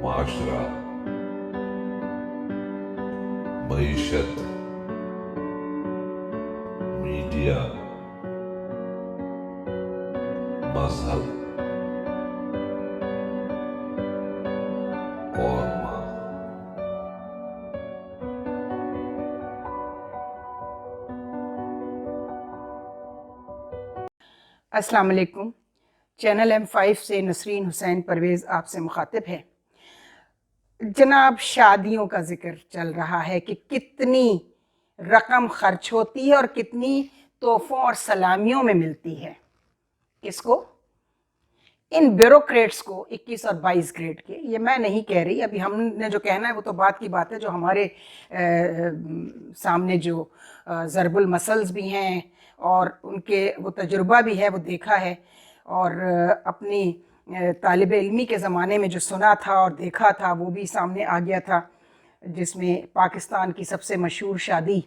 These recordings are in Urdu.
معاشرہ، معیشت، میڈیا، مذہب اور ماں۔ السلام علیکم۔ چینل M5 سے نسرین حسین پرویز آپ سے مخاطب ہے۔ جناب، شادیوں کا ذکر چل رہا ہے کہ کتنی رقم خرچ ہوتی ہے اور کتنی تحفوں اور سلامیوں میں ملتی ہے۔ کس کو؟ ان بیوروکریٹس کو، 21 اور 22 گریڈ کے۔ یہ میں نہیں کہہ رہی، ابھی ہم نے جو کہنا ہے وہ تو بات کی بات ہے، جو ہمارے سامنے جو ضرب المثلز بھی ہیں اور ان کے وہ تجربہ بھی ہے، وہ دیکھا ہے، اور اپنی طالب علمی کے زمانے میں جو سنا تھا اور دیکھا تھا وہ بھی سامنے آ گیا تھا، جس میں پاکستان کی سب سے مشہور شادی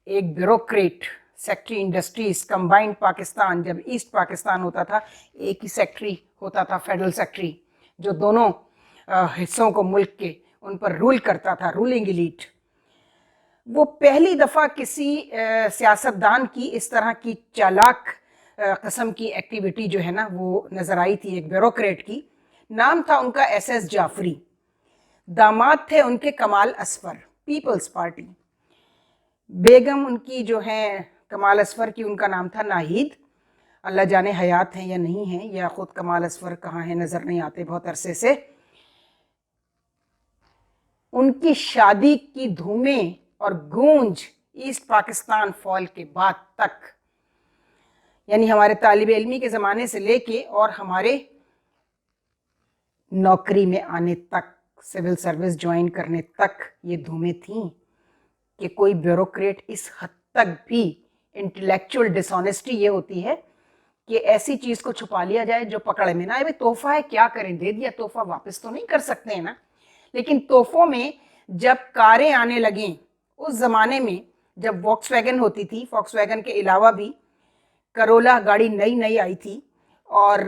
ایک bureaucrat, secretary industries combined Pakistan, جب ایسٹ پاکستان ہوتا تھا ایک ہی سیکٹری ہوتا تھا، فیڈرل سیکٹری، جو دونوں حصوں کو ملک کے ان پر رول کرتا تھا، رولنگ ایلیٹ۔ وہ پہلی دفعہ کسی سیاستدان کی اس طرح کی چالاک قسم کی ایکٹیویٹی جو ہے نا وہ نظر آئی تھی، ایک بیوروکریٹ کی۔ نام تھا ان کا SS جعفری، داماد تھے ان کے کمال اصفر، پیپلز پارٹی۔ بیگم ان کی جو ہیں کمال اصفر کی، ان کا نام تھا ناہید۔ اللہ جانے حیات ہیں یا نہیں ہیں، یا خود کمال اصفر کہاں ہیں، نظر نہیں آتے بہت عرصے سے۔ ان کی شادی کی دھومیں اور گونج ایسٹ پاکستان فال کے بعد تک، یعنی ہمارے طالب علمی کے زمانے سے لے کے اور ہمارے نوکری میں آنے تک، سول سروس جوائن کرنے تک یہ دھومیں تھیں کہ کوئی بیوروکریٹ اس حد تک بھی انٹلیکچوئل ڈس آنیسٹی یہ ہوتی ہے کہ ایسی چیز کو چھپا لیا جائے جو پکڑ میں نہ آئے۔ تحفہ ہے، کیا کریں، دے دیا تحفہ، واپس تو نہیں کر سکتے ہیں نا۔ لیکن تحفوں میں جب کاریں آنے لگیں، اس زمانے میں جب واکس ویگن ہوتی تھی، واکس ویگن کے علاوہ بھی کرولا گاڑی نئی نئی آئی تھی، اور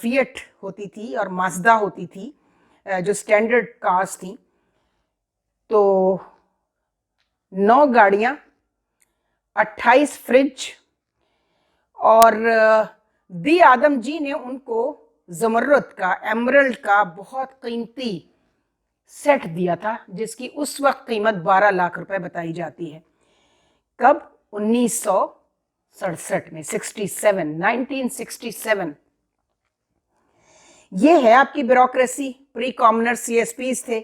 فیٹ ہوتی تھی اور مازدا ہوتی تھی، جو سٹینڈرڈ کارز تھیں، تو 9 گاڑیاں، 28 فریج، اور دی آدم جی نے ان کو زمرد کا، ایمرلڈ کا بہت قیمتی سیٹ دیا تھا، جس کی اس وقت قیمت 12 لاکھ روپے بتائی جاتی ہے۔ کب؟ 1967 میں، 1967۔ یہ ہے آپ کی بیوروکریسی۔ پری کامنر CSPs تھے،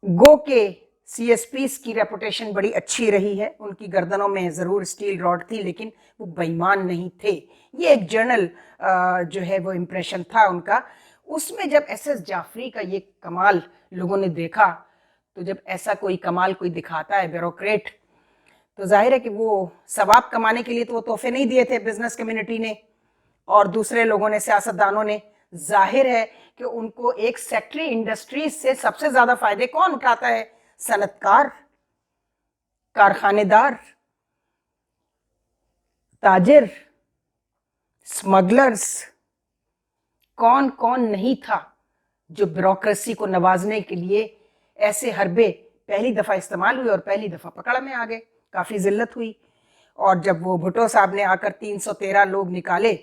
گو کے CSPs کی ریپوٹیشن بڑی اچھی رہی ہے، ان کی گردنوں میں ضرور اسٹیل راڈ تھی، لیکن وہ بےایمان نہیں تھے۔ یہ ایک جرنل جو ہے وہ امپریشن تھا ان کا۔ اس میں جب SS جعفری کا یہ کمال لوگوں نے دیکھا، تو جب ایسا کوئی کمال کوئی دکھاتا ہے بیوروکریٹ، تو ظاہر ہے کہ وہ ثواب کمانے کے لیے تو وہ تحفے نہیں دیے تھے بزنس کمیونٹی نے اور دوسرے لوگوں نے، سیاستدانوں نے۔ ظاہر ہے کہ ان کو ایک سیکٹری انڈسٹریز سے سب سے زیادہ فائدے کون اٹھاتا ہے؟ صنعت کار، کارخانے دار، تاجر، سمگلرز۔ کون کون نہیں تھا جو بیوروکریسی کو نوازنے کے لیے ایسے حربے پہلی دفعہ استعمال ہوئے اور پہلی دفعہ پکڑ میں آ گئے، کافی ذلت ہوئی۔ اور جب وہ بھٹو صاحب نے آ کر 313 لوگ نکالے،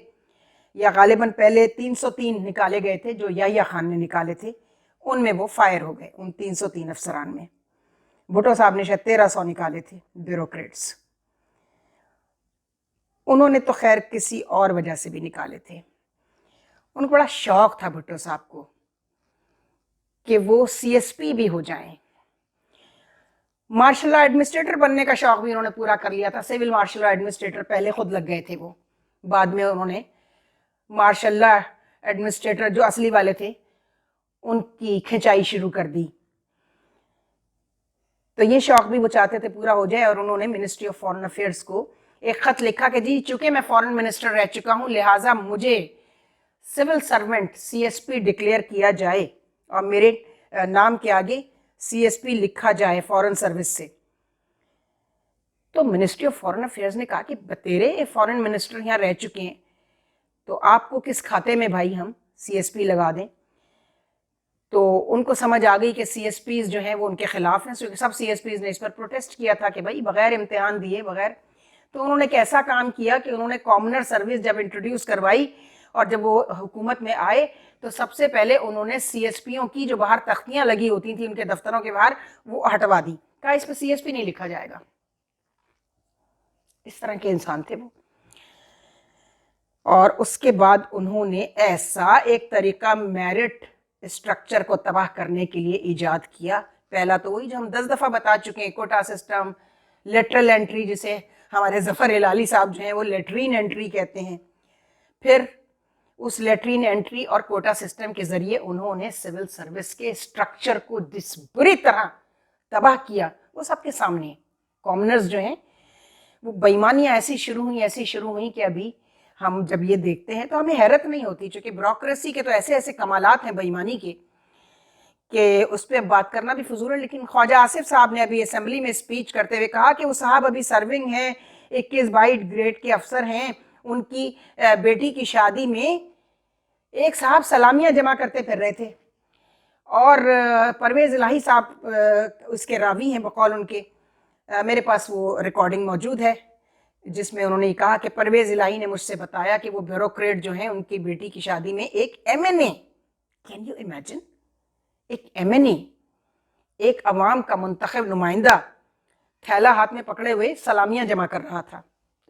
یا غالباً پہلے 303 نکالے گئے تھے جو یحییٰ خان نے نکالے تھے، ان میں وہ فائر ہو گئے، ان 303 افسران میں۔ بھٹو صاحب نے شاید 1300 نکالے تھے بیوروکریٹس۔ انہوں نے تو خیر کسی اور وجہ سے بھی نکالے تھے۔ ان کو بڑا شوق تھا بھٹو صاحب کو کہ وہ CSP بھی ہو جائیں۔ مارشل لا ایڈمنسٹریٹر بننے کا شوق بھی انہوں نے پورا کر لیا تھا۔ سول مارشل لا ایڈمنسٹریٹر پہلے خود لگ گئے تھے، وہ بعد میں انہوں نے مارشل لا ایڈمنسٹریٹر جو اصلی والے تھے ان کی کھنچائی شروع کر دی۔ تو یہ شوق بھی وہ چاہتے تھے پورا ہو جائے، اور انہوں نے منسٹری آف فارن افیئرس کو ایک خط لکھا کہ جی چونکہ میں فارن منسٹر رہ چکا ہوں، لہٰذا مجھے سول سرونٹ CSP ڈکلیئر کیا جائے اور میرے نام کے آگے CSP لکھا جائے فارن سروس سے۔ تو منسٹری آف فارن افیئرس نے کہا کہ بتیرے فارن منسٹر یہاں رہ چکے ہیں، تو آپ کو کس کھاتے میں بھائی ہم CSP لگا دیں؟ تو ان کو سمجھ آ گئی کہ سی ایس پیز جو ہیں وہ ان کے خلاف ہیں، کیونکہ سب سی ایس پیز نے اس پر پروٹیسٹ کیا تھا کہ بھائی بغیر امتحان دیے بغیر. تو انہوں نے ایک ایسا کام کیا کہ انہوں نے کامنر سروس جب انٹروڈیوس کروائی اور جب وہ حکومت میں آئے تو سب سے پہلے انہوں نے سی ایس پیوں کی جو باہر تختیاں لگی ہوتی تھیں ان کے دفتروں کے باہر وہ ہٹوا دی، کہا اس پہ سی ایس پی نہیں لکھا جائے گا. اس طرح کے انسان تھے وہ. اور اس کے بعد انہوں نے ایسا ایک طریقہ میرٹ اسٹرکچر کو تباہ کرنے کے لیے ایجاد کیا. پہلا تو وہی جو ہم 10 دفعہ بتا چکے ہیں، کوٹا سسٹم، لیٹرل انٹری جسے ہمارے ظفر ہلالی صاحب جو ہیں وہ لیٹرین انٹری کہتے ہیں. پھر اس لیٹرین انٹری اور کوٹا سسٹم کے ذریعے انہوں نے سول سروس کے اسٹرکچر کو جس بری طرح تباہ کیا وہ سب کے سامنے. کامنرز جو ہیں وہ بےایمانیاں ایسی شروع ہوئیں کہ ابھی ہم جب یہ دیکھتے ہیں تو ہمیں حیرت نہیں ہوتی، چونکہ بیوروکریسی کے تو ایسے ایسے کمالات ہیں بےایمانی کے کہ اس پہ بات کرنا بھی فضول ہے. لیکن خواجہ آصف صاحب نے ابھی اسمبلی میں اسپیچ کرتے ہوئے کہا کہ وہ صاحب ابھی سرونگ ہیں، 21-22 گریڈ کے افسر ہیں. ان کی بیٹی کی شادی میں ایک صاحب سلامیاں جمع کرتے پھر رہے تھے، اور پرویز الہی صاحب اس کے راوی ہیں بقول ان کے. میرے پاس وہ ریکارڈنگ موجود ہے جس میں انہوں نے کہا کہ پرویز الہی نے مجھ سے بتایا کہ وہ بیوروکریٹ جو ہیں ان کی بیٹی کی شادی میں ایک ایم این اے، کین یو امیجن، ایک ایم این اے، ایک عوام کا منتخب نمائندہ تھیلا ہاتھ میں پکڑے ہوئے سلامیاں جمع کر رہا تھا.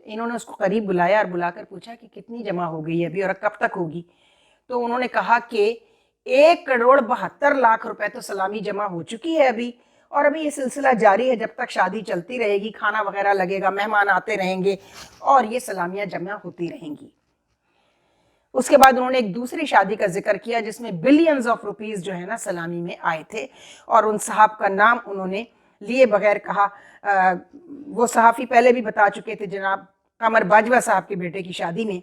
انہوں نے اس کو قریب بلایا اور بلا کر پوچھا کہ کتنی جمع ہو گئی ابھی اور کب تک ہوگی. تو انہوں نے کہا کہ 1,72,00,000 روپے تو سلامی جمع ہو چکی ہے ابھی، اور ابھی یہ سلسلہ جاری ہے جب تک شادی چلتی رہے گی، کھانا وغیرہ لگے گا، مہمان آتے رہیں گے اور یہ سلامیاں جمع ہوتی رہیں گی. اس کے بعد انہوں نے ایک دوسری شادی کا ذکر کیا جس میں بلینز آف روپیز جو ہے نا سلامی میں آئے تھے، اور ان صاحب کا نام انہوں نے لیے بغیر کہا. وہ صحافی پہلے بھی بتا چکے تھے، جناب قمر باجوہ صاحب کے بیٹے کی شادی میں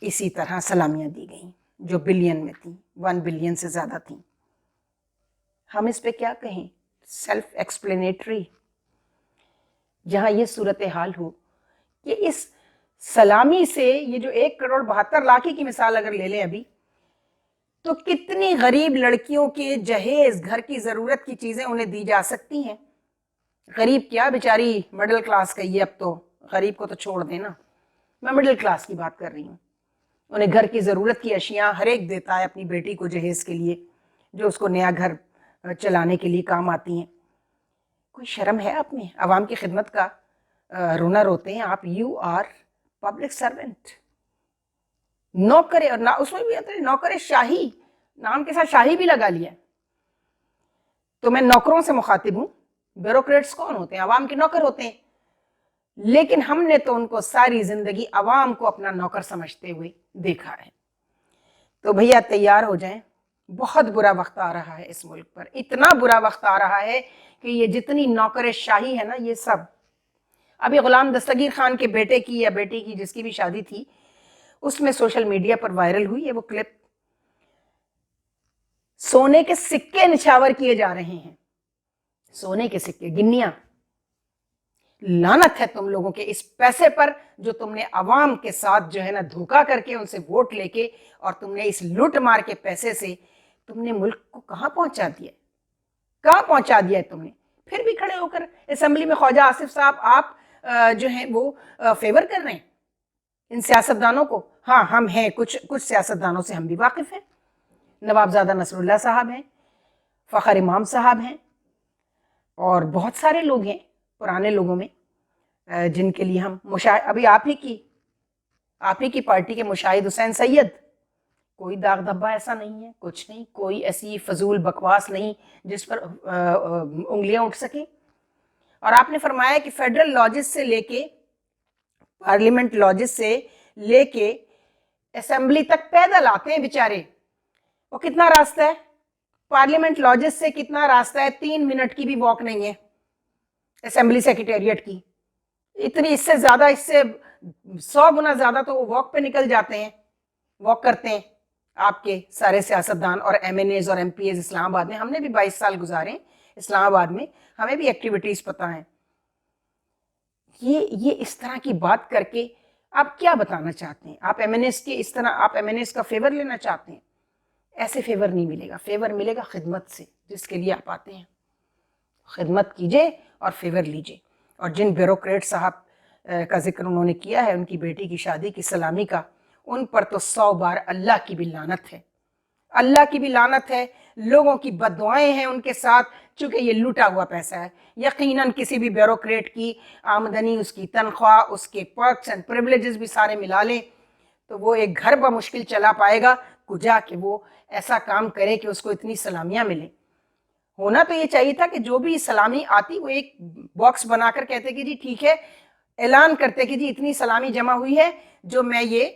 اسی طرح سلامیاں دی گئیں جو بلین میں تھیں، 1 بلین سے زیادہ تھیں. ہم اس پہ کیا کہیں، سیلف ایکسپلینیٹری. جہاں یہ صورتحال ہو کہ اس سلامی سے یہ جو 1,72,00,000 کی مثال اگر لے لیں ابھی، تو کتنی غریب لڑکیوں کے جہیز، گھر کی ضرورت کی چیزیں انہیں دی جا سکتی ہیں. غریب کیا، بیچاری مڈل کلاس کا یہ، اب تو غریب کو تو چھوڑ دینا، میں مڈل کلاس کی بات کر رہی ہوں. انہیں گھر کی ضرورت کی اشیاء ہر ایک دیتا ہے اپنی بیٹی کو جہیز کے لیے، جو اس کو نیا گھر چلانے کے لیے کام آتی ہیں. کوئی شرم ہے آپ میں؟ عوام کی خدمت کا رونا روتے ہیں آپ. یو آر پبلک سرونٹ، نوکر، اور اس میں بھی نوکر شاہی، نام کے ساتھ شاہی بھی لگا لیا. تو میں نوکروں سے مخاطب ہوں. بیوروکریٹس کون ہوتے ہیں؟ عوام کے نوکر ہوتے ہیں. لیکن ہم نے تو ان کو ساری زندگی عوام کو اپنا نوکر سمجھتے ہوئے دیکھا ہے. تو بھیا تیار ہو جائیں، بہت برا وقت آ رہا ہے اس ملک پر. اتنا برا وقت آ رہا ہے کہ یہ جتنی نوکر شاہی ہے نا، یہ سب. ابھی غلام دستگیر خان کے بیٹے کی یا بیٹی کی جس کی بھی شادی تھی، اس میں سوشل میڈیا پر وائرل ہوئی ہے وہ کلپ. سونے کے سکے نچھاور کیے جا رہے ہیں، سونے کے سکے، گنیاں. لعنت ہے تم لوگوں کے اس پیسے پر جو تم نے عوام کے ساتھ جو ہے نا دھوکا کر کے ان سے ووٹ لے کے، اور تم نے اس لوٹ مار کے پیسے سے تم نے ملک کو کہاں پہنچا دیا، کہاں پہنچا دیا ہے تم نے. پھر بھی کھڑے ہو کر اسمبلی میں خواجہ آصف صاحب آپ جو ہیں وہ فیور کر رہے ہیں ان سیاستدانوں کو. ہاں ہم ہیں، کچھ سیاستدانوں سے ہم بھی واقف ہیں. نوابزادہ نصر اللہ صاحب ہیں، فخر امام صاحب ہیں، اور بہت سارے لوگ ہیں پرانے لوگوں میں جن کے لیے ہم ابھی آپ ہی کی پارٹی کے مشاہد حسین سید. کوئی داغ دھبا ایسا نہیں ہے، کچھ نہیں، کوئی ایسی فضول بکواس نہیں جس پر انگلیاں اٹھ سکیں. اور آپ نے فرمایا کہ فیڈرل لاجز سے لے کے، پارلیمنٹ لاجز سے لے کے اسمبلی تک پیدل آتے ہیں بیچارے. وہ کتنا راستہ ہے پارلیمنٹ لاجز سے؟ کتنا راستہ ہے؟ 3 منٹ کی بھی واک نہیں ہے اسمبلی سیکریٹریٹ کی. اتنی، اس سے زیادہ، اس سے 100 گنا زیادہ تو وہ واک پہ نکل جاتے ہیں، واک کرتے ہیں آپ کے سارے سیاستدان اور ایم این ایز اور ایم پی ایز اسلام آباد میں. ہم نے بھی 22 سال گزارے اسلام آباد میں، ہمیں بھی ایکٹیویٹیز پتہ ہیں. یہ اس طرح کی بات کر کے آپ کیا بتانا چاہتے ہیں؟ آپ ایم این ایز کے اس طرح، آپ ایم این ایز کا فیور لینا چاہتے ہیں؟ ایسے فیور نہیں ملے گا. فیور ملے گا خدمت سے، جس کے لیے آپ آتے ہیں. خدمت کیجئے اور فیور لیجئے. اور جن بیوروکریٹ صاحب کا ذکر انہوں نے کیا ہے ان کی بیٹی کی شادی کی سلامی کا، ان پر تو 100 بار اللہ کی بھی لعنت ہے. اللہ کی بھی لعنت ہے، لوگوں کی بد دعائیں ہیں ان کے ساتھ، چونکہ یہ لوٹا ہوا پیسہ ہے. یقیناً کسی بھی بیوروکریٹ کی آمدنی، اس کی تنخواہ، اس کے پرکس اینڈ پریولیجز بھی سارے ملا لیں تو وہ ایک گھر بمشکل چلا پائے گا کجا کہ وہ ایسا کام کرے کہ اس کو اتنی سلامیاں ملیں. ہونا تو یہ چاہیے تھا کہ جو بھی سلامی آتی وہ ایک باکس بنا کر کہتے کہ جی ٹھیک ہے، اعلان کرتے کہ جی اتنی سلامی جمع ہوئی ہے جو میں یہ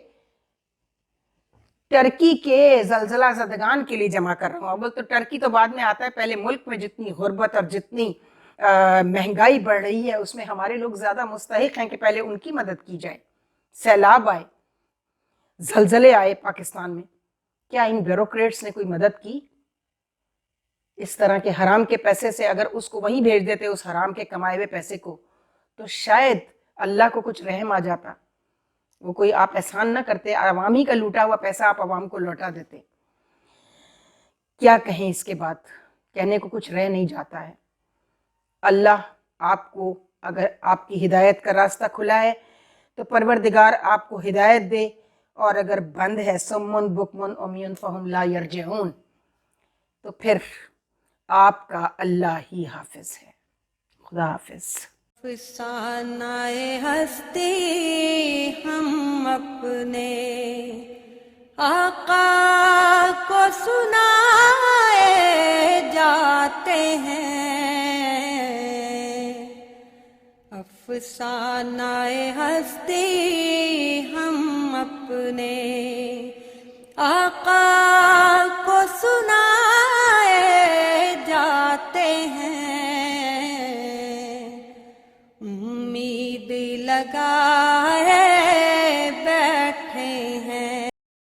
ٹرکی کے زلزلہ زدگان کے لیے جمع کر رہا ہوں. اول تو ٹرکی تو بعد میں آتا ہے، پہلے ملک میں جتنی غربت اور جتنی مہنگائی بڑھ رہی ہے اس میں ہمارے لوگ زیادہ مستحق ہیں کہ پہلے ان کی مدد کی جائے. سیلاب آئے، زلزلے آئے پاکستان میں، کیا ان بیوروکریٹس نے کوئی مدد کی؟ اس طرح کے حرام کے پیسے سے اگر اس کو وہیں بھیج دیتے، اس حرام کے کمائے ہوئے پیسے کو، تو شاید اللہ کو کچھ رحم آ جاتا. وہ کوئی آپ احسان نہ کرتے، عوام ہی کا لوٹا ہوا پیسہ آپ عوام کو لوٹا دیتے. کیا کہیں اس کے بعد، کہنے کو کچھ رہ نہیں جاتا ہے. اللہ آپ کو، اگر آپ کی ہدایت کا راستہ کھلا ہے تو پروردگار آپ کو ہدایت دے، اور اگر بند ہے سمن بکمن عمیٌ فہم لا یرجعون تو پھر آپ کا اللہ ہی حافظ ہے. خدا حافظ. افسانۂ ہستی ہم اپنے آقا کو سنائے جاتے ہیں. افسانۂ ہستی ہم اپنے آقا کو سنائے جاتے ہیں. امید لگائے